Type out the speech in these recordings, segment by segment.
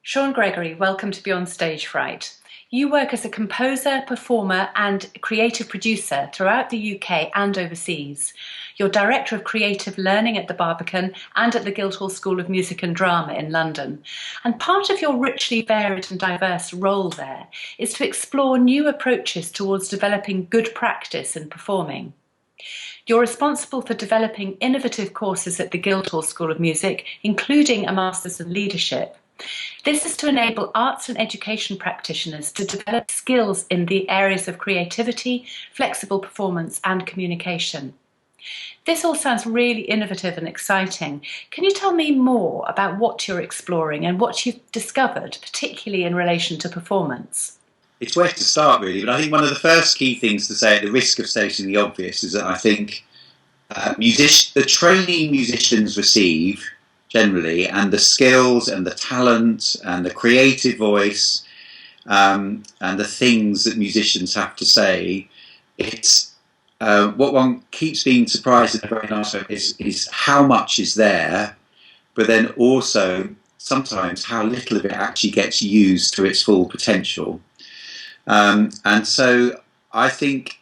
Sean Gregory, welcome to Beyond Stage Fright. You work as a composer, performer, and creative producer throughout the UK and overseas. You're Director of Creative Learning at the Barbican and at the Guildhall School of Music and Drama in London. And part of your richly varied and diverse role there is to explore new approaches towards developing good practice in performing. You're responsible for developing innovative courses at the Guildhall School of Music, including a Masters in Leadership. This is to enable arts and education practitioners to develop skills in the areas of creativity, flexible performance, and communication. This all sounds really innovative and exciting. Can you tell me more about what you're exploring and what you've discovered, particularly in relation to performance? It's where to start, really, but I think one of the first key things to say, at the risk of stating the obvious, is that I think the training musicians receive generally, and the skills and the talent and the creative voice and the things that musicians have to say, it's what one keeps being surprised in a very nice way is how much is there, but then also sometimes how little of it actually gets used to its full potential. And so I think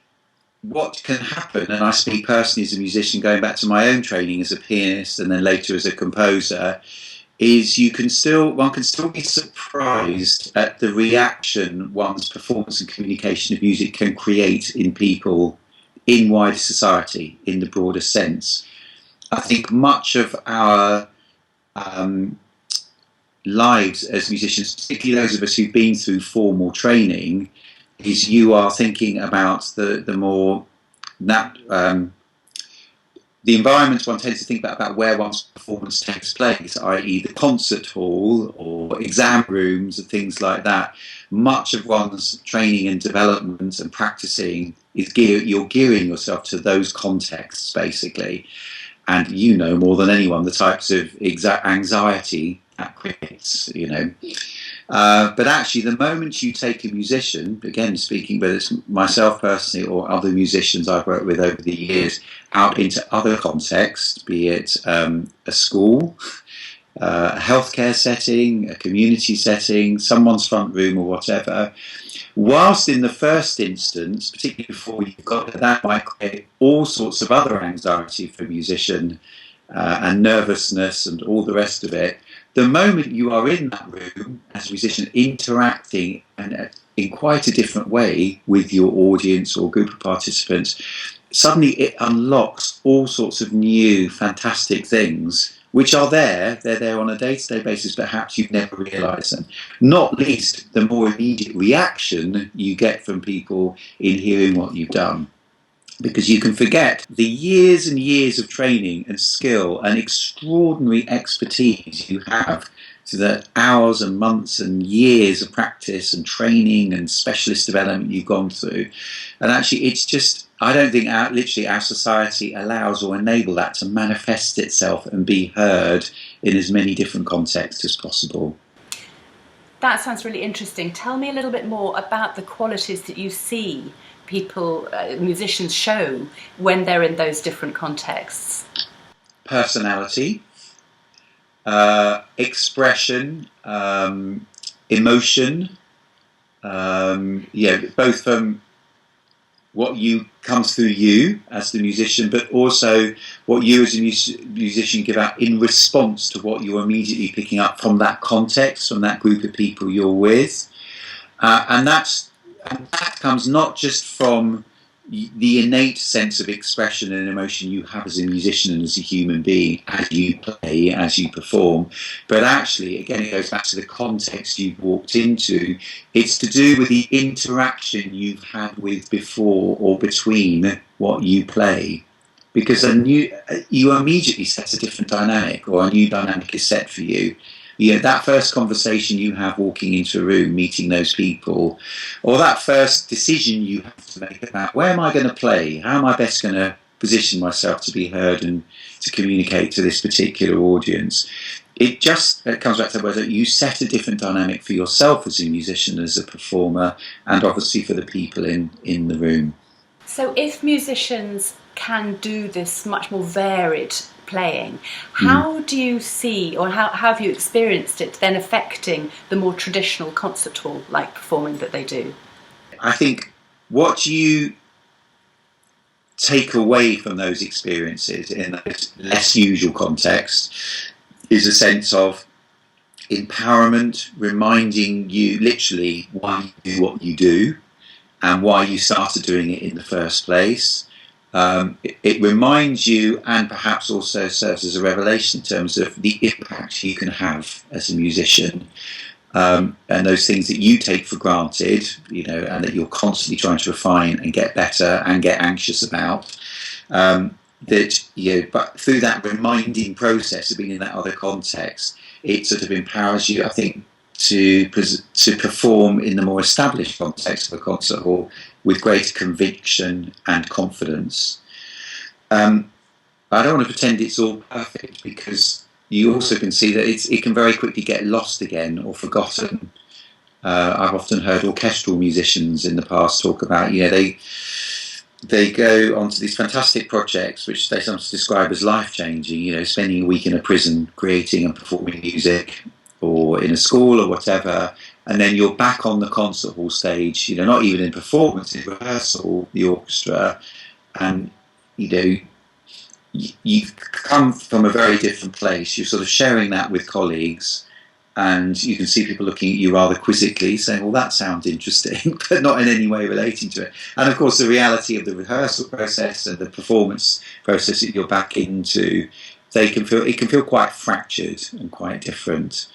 what can happen, and I speak personally as a musician, going back to my own training as a pianist and then later as a composer, is one can still be surprised at the reaction one's performance and communication of music can create in people in wider society, in the broader sense. I think much of our lives as musicians, particularly those of us who've been through formal training, is you are thinking about the environment one tends to think about where one's performance takes place, i.e. the concert hall or exam rooms and things like that. Much of one's training and development and practicing is you're gearing yourself to those contexts, basically. And you know more than anyone the types of anxiety that creates, but actually, the moment you take a musician, again speaking, whether it's myself personally or other musicians I've worked with over the years, out into other contexts, be it a school, a healthcare setting, a community setting, someone's front room or whatever, whilst in the first instance, particularly before you've got that, might create all sorts of other anxiety for a musician and nervousness and all the rest of it. The moment you are in that room as a musician interacting in quite a different way with your audience or group of participants, suddenly it unlocks all sorts of new fantastic things which are there. They're there on a day-to-day basis, but perhaps you've never realised them. Not least the more immediate reaction you get from people in hearing what you've done. Because you can forget the years and years of training and skill and extraordinary expertise you have, to the hours and months and years of practice and training and specialist development you've gone through. And actually, it's just, I don't think our society allows or enable that to manifest itself and be heard in as many different contexts as possible. That sounds really interesting. Tell me a little bit more about the qualities that you see musicians show when they're in those different contexts. Personality, expression, emotion, both from what comes through you as the musician, but also what you as a musician give out in response to what you're immediately picking up from that context, from that group of people you're with, and that comes not just from the innate sense of expression and emotion you have as a musician and as a human being as you play, as you perform, but actually, again, it goes back to the context you've walked into. It's to do with the interaction you've had with before or between what you play, because you immediately set a different dynamic, or a new dynamic is set for you. That first conversation you have walking into a room, meeting those people, or that first decision you have to make about where am I going to play, how am I best going to position myself to be heard and to communicate to this particular audience. It comes back to the word that you set a different dynamic for yourself as a musician, as a performer, and obviously for the people in the room. So if musicians can do this much more varied playing. How do you see, or how have you experienced it then affecting the more traditional concert hall-like performing that they do? I think what you take away from those experiences in those less usual contexts is a sense of empowerment, reminding you literally why you do what you do and why you started doing it in the first place. It reminds you, and perhaps also serves as a revelation in terms of the impact you can have as a musician, and those things that you take for granted, and that you're constantly trying to refine and get better and get anxious about. But through that reminding process of being in that other context, it sort of empowers you, I think, to perform in the more established context of a concert hall with greater conviction and confidence. I don't want to pretend it's all perfect, because you also can see that it can very quickly get lost again or forgotten. I've often heard orchestral musicians in the past talk about, they go onto these fantastic projects which they sometimes describe as life-changing, spending a week in a prison creating and performing music, or in a school or whatever, and then you're back on the concert hall stage, not even in performance, in rehearsal, the orchestra, and you've come from a very different place. You're sort of sharing that with colleagues, and you can see people looking at you rather quizzically, saying, well, that sounds interesting, but not in any way relating to it. And of course, the reality of the rehearsal process and the performance process that you're back into, it can feel quite fractured and quite different.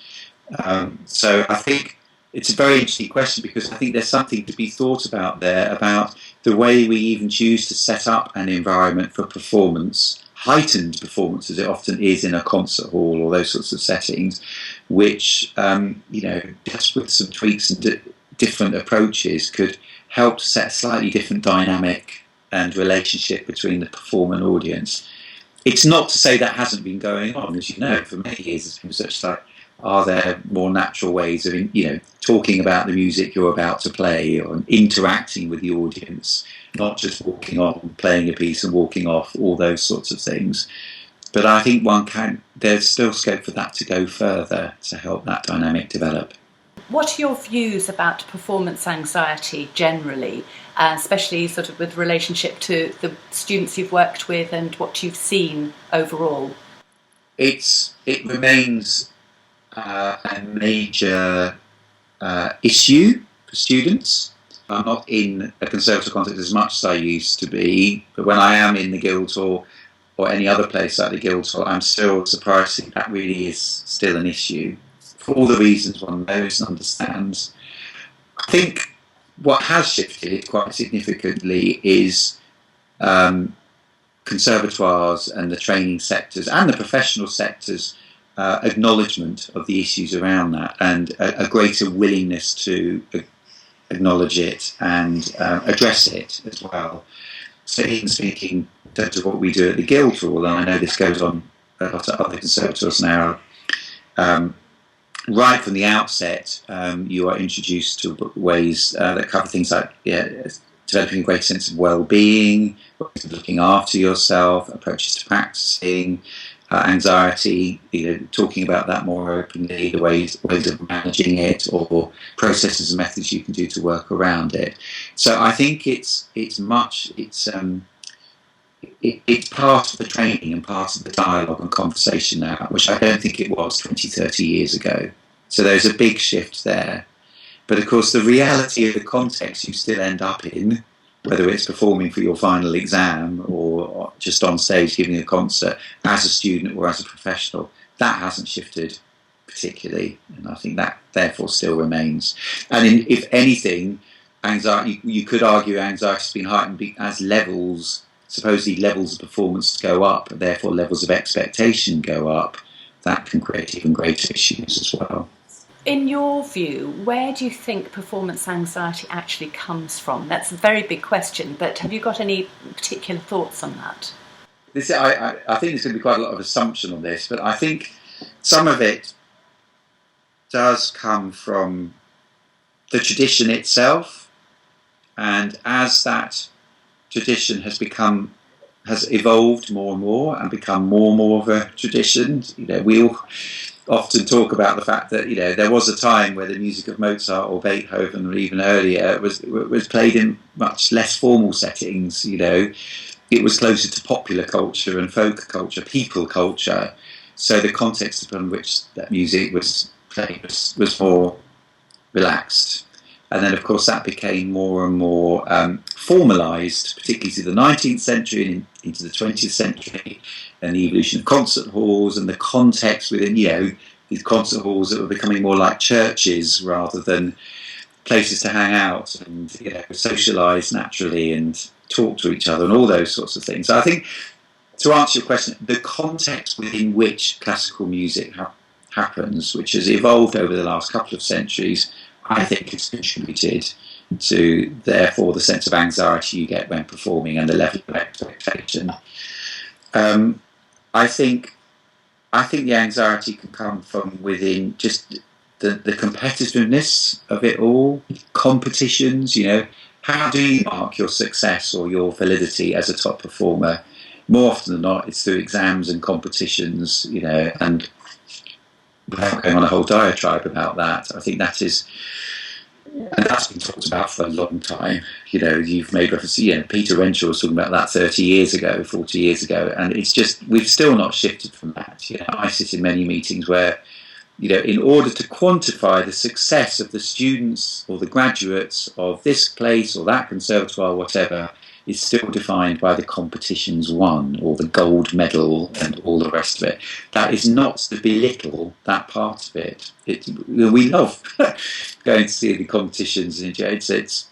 So I think it's a very interesting question, because I think there's something to be thought about there, about the way we even choose to set up an environment for performance, heightened performance as it often is in a concert hall or those sorts of settings, which, just with some tweaks and different approaches, could help set a slightly different dynamic and relationship between the performer and audience. It's not to say that hasn't been going on, as you know, for many years. There's been such like, are there more natural ways of, talking about the music you're about to play, or interacting with the audience, not just walking on, playing a piece and walking off, all those sorts of things. But I think there's still scope for that to go further to help that dynamic develop. What are your views about performance anxiety generally, especially sort of with relationship to the students you've worked with and what you've seen overall? It remains a major issue for students. I'm not in a conservative context as much as I used to be, but when I am in the Guildhall or any other place like the Guildhall, I'm still surprised that really is still an issue, for all the reasons one knows and understands. I think what has shifted quite significantly is conservatoires and the training sectors and the professional sectors' acknowledgement of the issues around that, and a greater willingness to acknowledge it and address it as well. So even speaking in terms of what we do at the Guildhall, and I know this goes on a lot of other conservatories now, right from the outset, you are introduced to ways that cover things like developing a greater sense of well-being, looking after yourself, approaches to practicing, anxiety, talking about that more openly, the ways of managing it, or processes and methods you can do to work around it. So I think it's part of the training and part of the dialogue and conversation now, which I don't think it was 20, 30 years ago. So there's a big shift there. But of course, the reality of the context you still end up in, whether it's performing for your final exam or just on stage giving a concert as a student or as a professional, that hasn't shifted particularly, and I think that therefore still remains. And if anything, anxiety, you could argue anxiety has been heightened as supposedly levels of performance go up, and therefore levels of expectation go up. That can create even greater issues as well. In your view, where do you think performance anxiety actually comes from? That's a very big question, but have you got any particular thoughts on that? I think there's going to be quite a lot of assumption on this, but I think some of it does come from the tradition itself, and as that tradition has become has evolved more and more and become more and more of a tradition. We all often talk about the fact that there was a time where the music of Mozart or Beethoven or even earlier was played in much less formal settings. It was closer to popular culture and folk culture, people culture. So the context upon which that music was played was more relaxed. And then, of course, that became more and more formalised, particularly through the 19th century and into the 20th century, and the evolution of concert halls and the context within, these concert halls that were becoming more like churches rather than places to hang out and socialise naturally and talk to each other and all those sorts of things. So I think, to answer your question, the context within which classical music happens, which has evolved over the last couple of centuries, I think has contributed to, therefore, the sense of anxiety you get when performing and the level of expectation. I think the anxiety can come from within just the competitiveness of it all, competitions. How do you mark your success or your validity as a top performer? More often than not, it's through exams and competitions, and without going on a whole diatribe about that, I think that is, and that's been talked about for a long time. You've made reference to, Peter Renshaw was talking about that 30 years ago, 40 years ago, and it's just, we've still not shifted from that. I sit in many meetings where, in order to quantify the success of the students or the graduates of this place or that conservatoire, whatever, is still defined by the competitions won or the gold medal and all the rest of it. That is not to belittle that part of it. We love going to see the competitions, and it's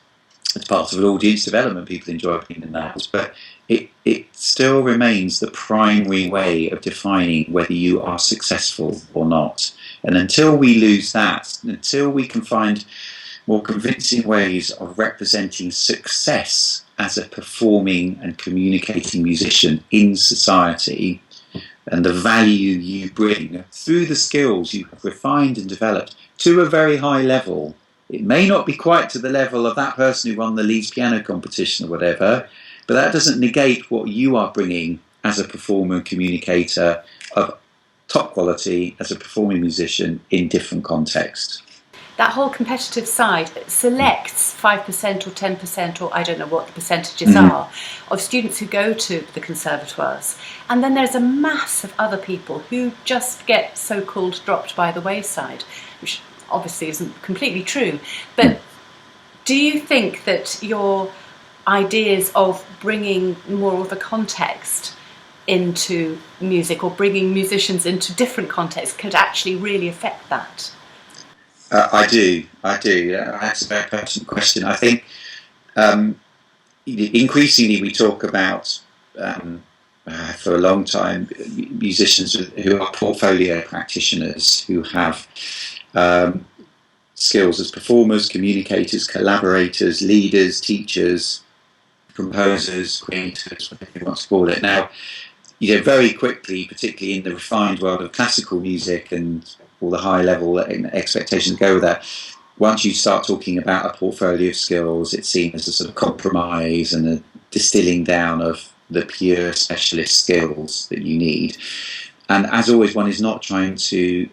part of an audience development. People enjoy being in that, but it still remains the primary way of defining whether you are successful or not. And until we lose that, until we can find more convincing ways of representing success as a performing and communicating musician in society, and the value you bring through the skills you have refined and developed to a very high level. It may not be quite to the level of that person who won the Leeds piano competition or whatever, but that doesn't negate what you are bringing as a performer and communicator of top quality as a performing musician in different contexts. That whole competitive side selects 5% or 10%, or I don't know what the percentages are, of students who go to the conservatoires. And then there's a mass of other people who just get so-called dropped by the wayside, which obviously isn't completely true. But do you think that your ideas of bringing more of a context into music, or bringing musicians into different contexts, could actually really affect that? I do. That's a very pertinent question. I think increasingly we talk about, for a long time, musicians who are portfolio practitioners, who have skills as performers, communicators, collaborators, leaders, teachers, composers, creators, whatever you want to call it. Now, very quickly, particularly in the refined world of classical music and all the high level expectations go with that, once you start talking about a portfolio of skills, it's seen as a sort of compromise and a distilling down of the pure specialist skills that you need. And as always, one is not trying to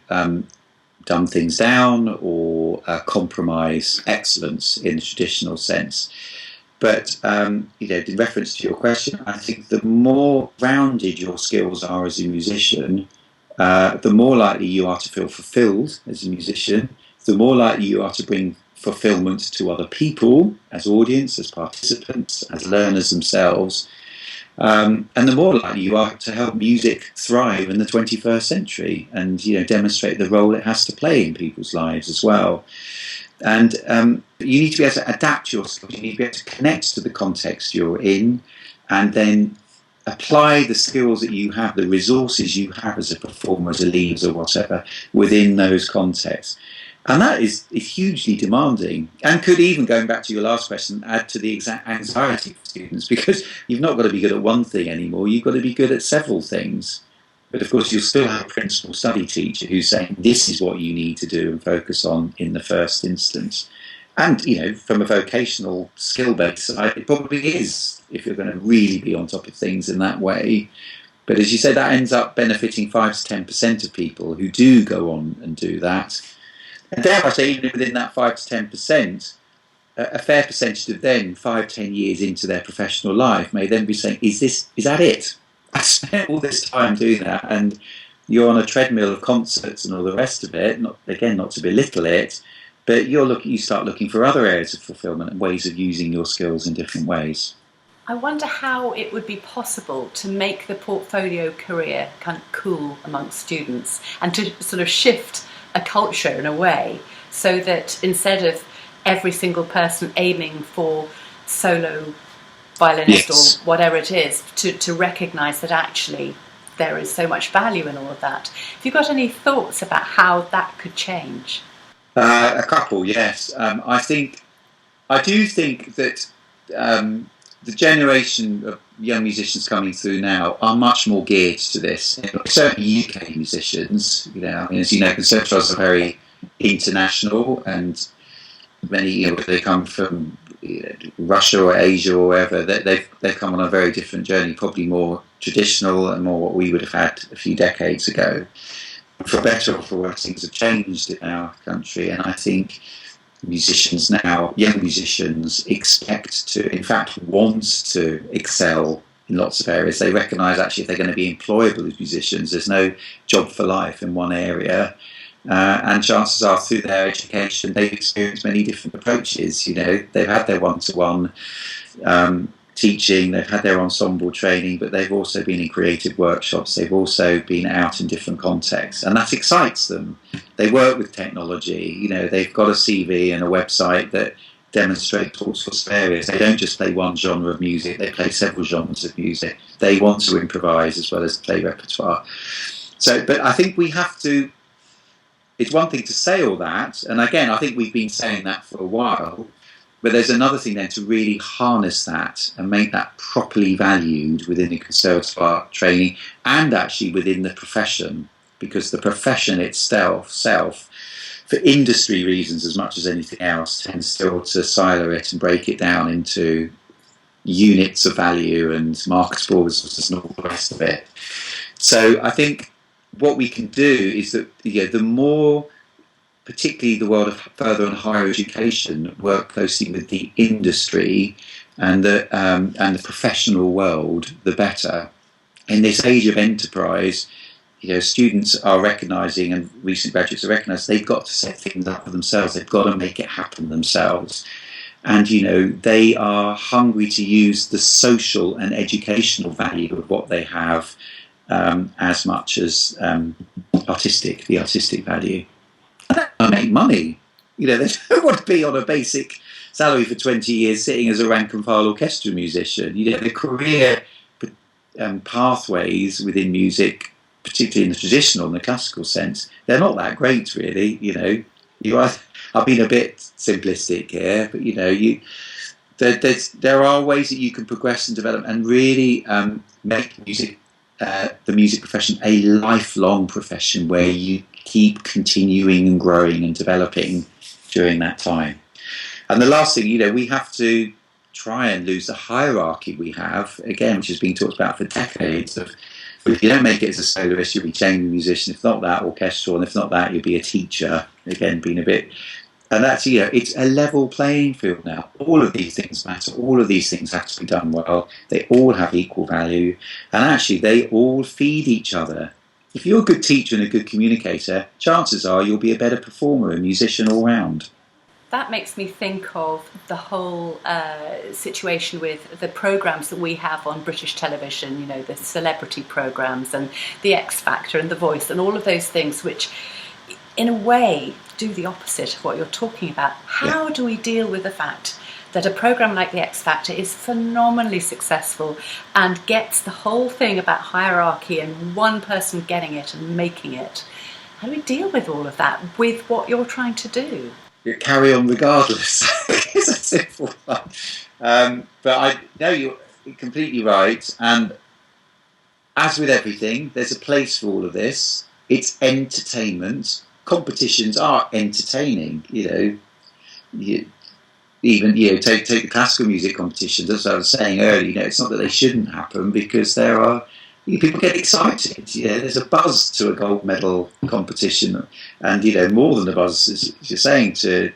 dumb things down or compromise excellence in the traditional sense. But in reference to your question, I think the more rounded your skills are as a musician, the more likely you are to feel fulfilled as a musician, the more likely you are to bring fulfillment to other people as audience, as participants, as learners themselves, and the more likely you are to help music thrive in the 21st century and demonstrate the role it has to play in people's lives as well. And you need to be able to adapt your skills, you need to be able to connect to the context you're in, and then apply the skills that you have, the resources you have as a performer, as a leader or whatever, within those contexts. And that is hugely demanding, and could even, going back to your last question, add to the exact anxiety for students, because you've not got to be good at one thing anymore, you've got to be good at several things. But of course you'll still have a principal study teacher who's saying this is what you need to do and focus on in the first instance. And, from a vocational skill-based side, it probably is, if you're going to really be on top of things in that way. But as you say, that ends up benefiting 5 to 10% of people who do go on and do that. And dare I say, even within that 5 to 10%, a fair percentage of them, 5-10 years into their professional life, may then be saying, is that it? I spent all this time doing that, and you're on a treadmill of concerts and all the rest of it. Not to belittle it, but you start looking for other areas of fulfillment and ways of using your skills in different ways. I wonder how it would be possible to make the portfolio career kind of cool amongst students and to sort of shift a culture in a way so that instead of every single person aiming for solo violinist or whatever it is, to recognise that actually there is so much value in all of that. Have you got any thoughts about how that could change? A couple, yes. I do think that the generation of young musicians coming through now are much more geared to this. Certainly UK musicians, as you know, conservatoires are very international, and many, they come from Russia or Asia or wherever, they've come on a very different journey, probably more traditional and more what we would have had a few decades ago. For better or for worse, things have changed in our country, and I think musicians now, young musicians, expect to, in fact, want to excel in lots of areas. They recognise actually if they're going to be employable as musicians, there's no job for life in one area. And chances are, through their education, they've experienced many different approaches. They've had their one-to-one teaching, they've had their ensemble training, but they've also been in creative workshops, they've also been out in different contexts, and that excites them. They work with technology, they've got a CV and a website that demonstrate all sorts of areas. They don't just play one genre of music, they play several genres of music. They want to improvise as well as play repertoire. But I think we have to, it's one thing to say all that, and again, I think we've been saying that for a while, but there's another thing then to really harness that and make that properly valued within the conservatoire training and actually within the profession, because the profession itself, for industry reasons as much as anything else, tends still to silo it and break it down into units of value and marketable resources and all the rest of it. So I think what we can do is that the more, particularly the world of further and higher education, work closely with the industry and the professional world, the better. In this age of enterprise, students are recognising, and recent graduates are recognising, they've got to set things up for themselves. They've got to make it happen themselves. And, they are hungry to use the social and educational value of what they have as much as the artistic value. I make money. They don't want to be on a basic salary for 20 years sitting as a rank and file orchestra musician. The career pathways within music, particularly in the traditional and the classical sense, they're not that great, really. I've been a bit simplistic here, but there are ways that you can progress and develop and really make music, the music profession, a lifelong profession where you keep continuing and growing and developing during that time. And the last thing, we have to try and lose the hierarchy we have, again, which has been talked about for decades, of if you don't make it as a soloist, you'll be chamber musician, if not that, orchestral, and if not that, you'll be a teacher, again, being a bit... And that's, it's a level playing field now. All of these things matter. All of these things have to be done well. They all have equal value. And actually, they all feed each other. If you're a good teacher and a good communicator, chances are you'll be a better performer and musician all round. That makes me think of the whole situation with the programmes that we have on British television, the celebrity programmes and the X Factor and The Voice and all of those things which, in a way, do the opposite of what you're talking about. How do we deal with the fact that a programme like the X Factor is phenomenally successful and gets the whole thing about hierarchy and one person getting it and making it? How do we deal with all of that with what you're trying to do? You carry on regardless. It's a simple one. But I know you're completely right. And as with everything, there's a place for all of this. It's entertainment. Competitions are entertaining. even, take the classical music competitions. As I was saying earlier, it's not that they shouldn't happen, because there are, people get excited. There's a buzz to a gold medal competition, and more than a buzz, as you're saying, to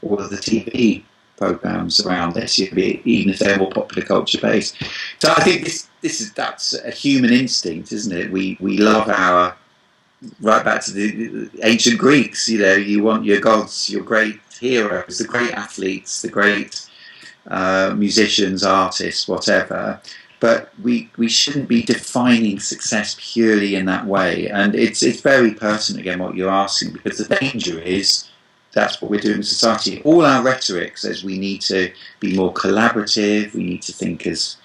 all of the TV programs around this, even if they're more popular culture based. So I think that's a human instinct, isn't it? We love right back to the ancient Greeks. You want your gods, your great heroes, the great athletes, the great musicians, artists, whatever. But we shouldn't be defining success purely in that way. And it's very pertinent, again, what you're asking, because the danger is that's what we're doing in society. All our rhetoric says we need to be more collaborative, we need to think as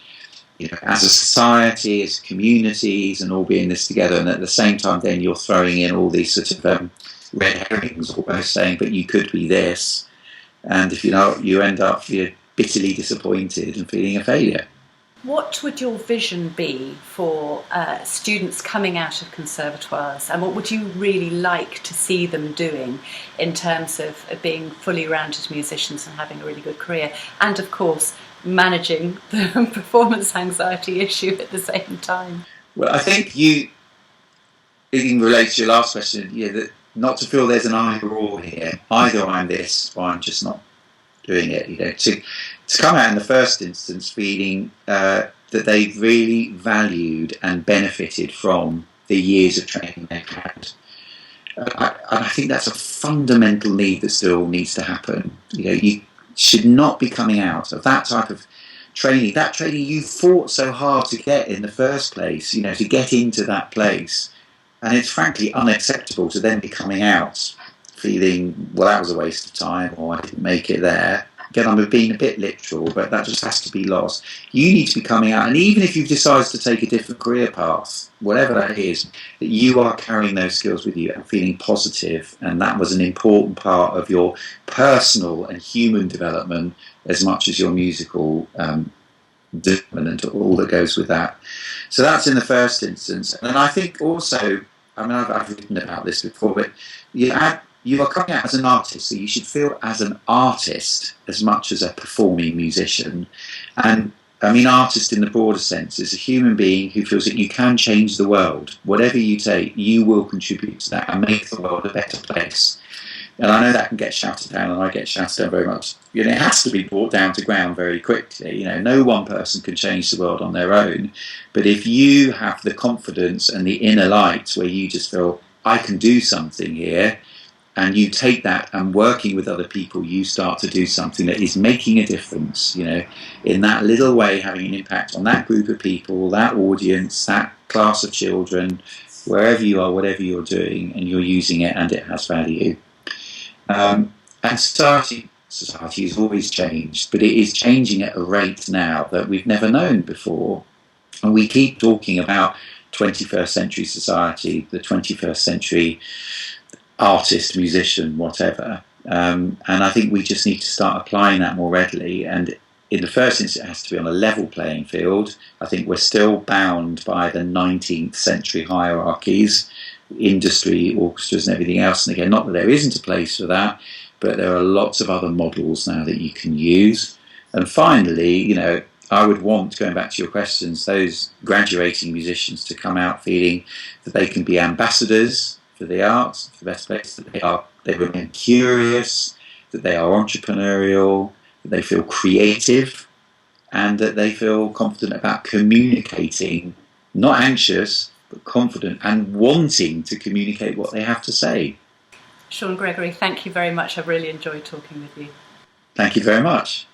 a society, as communities, and all be in this together. And at the same time, then you're throwing in all these sort of red herrings, almost saying, but you could be this. And if you end up bitterly disappointed and feeling a failure. What would your vision be for students coming out of conservatoires, and what would you really like to see them doing in terms of being fully rounded musicians and having a really good career, and of course managing the performance anxiety issue at the same time? Well, I think in relation to your last question, that not to feel there's an either or here. Either I'm this or I'm just not doing it. To come out in the first instance feeling that they've really valued and benefited from the years of training they've had. I think that's a fundamental need that still needs to happen. You should not be coming out of that type of training. That training you fought so hard to get in the first place, to get into that place. And it's frankly unacceptable to then be coming out feeling, well, that was a waste of time, or I didn't make it there. Again, I'm being a bit literal, but that just has to be lost. You need to be coming out, and even if you've decided to take a different career path, whatever that is, that you are carrying those skills with you and feeling positive, and that was an important part of your personal and human development as much as your musical development and all that goes with that. So that's in the first instance. And I think also, I've written about this before, but you are coming out as an artist, so you should feel as an artist as much as a performing musician. And artist in the broader sense is a human being who feels that you can change the world. Whatever you take, you will contribute to that and make the world a better place. And I know that can get shouted down, and I get shouted down very much. It has to be brought down to ground very quickly. No one person can change the world on their own. But if you have the confidence and the inner light where you just feel, I can do something here, and you take that and working with other people, you start to do something that is making a difference, in that little way, having an impact on that group of people, that audience, that class of children, wherever you are, whatever you're doing, and you're using it and it has value. And society has always changed, but it is changing at a rate now that we've never known before. And we keep talking about 21st century society, the 21st century artist, musician, whatever. And I think we just need to start applying that more readily. And in the first instance, it has to be on a level playing field. I think we're still bound by the 19th century hierarchies, industry, orchestras and everything else. And again, not that there isn't a place for that, but there are lots of other models now that you can use. And finally, I would want, going back to your questions, those graduating musicians to come out feeling that they can be ambassadors for the arts, for the best place, that they remain curious, that they are entrepreneurial, that they feel creative, and that they feel confident about communicating, not anxious, but confident and wanting to communicate what they have to say. Sean, Gregory, thank you very much. I've really enjoyed talking with you. Thank you very much.